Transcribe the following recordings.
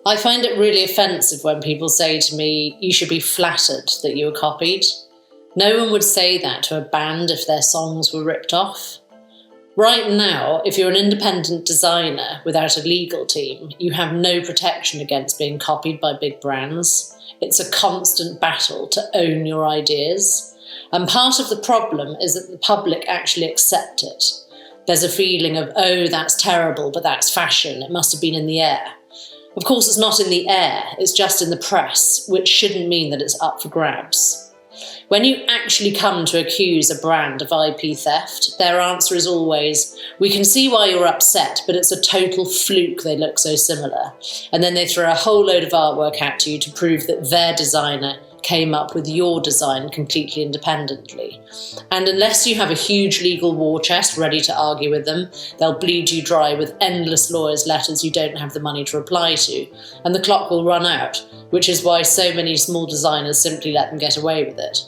I find it really offensive when people say to me, you should be flattered that you were copied. No one would say that to a band if their songs were ripped off. Right now, if you're an independent designer without a legal team, you have no protection against being copied by big brands. It's a constant battle to own your ideas. And part of the problem is that the public actually accept it. There's a feeling of, oh, that's terrible, but that's fashion. It must have been in the air. Of course, it's not in the air. It's just in the press, which shouldn't mean that it's up for grabs. When you actually come to accuse a brand of IP theft, their answer is always, we can see why you're upset, but it's a total fluke they look so similar. And then they throw a whole load of artwork at you to prove that their designer came up with your design completely independently. And unless you have a huge legal war chest ready to argue with them, they'll bleed you dry with endless lawyers' letters you don't have the money to reply to, and the clock will run out, which is why so many small designers simply let them get away with it.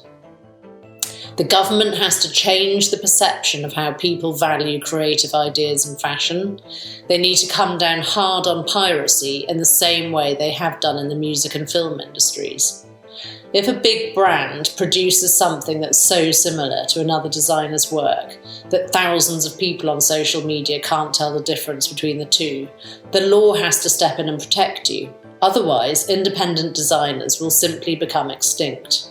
The government has to change the perception of how people value creative ideas in fashion. They need to come down hard on piracy in the same way they have done in the music and film industries. If a big brand produces something that's so similar to another designer's work that thousands of people on social media can't tell the difference between the two, the law has to step in and protect you. Otherwise, independent designers will simply become extinct.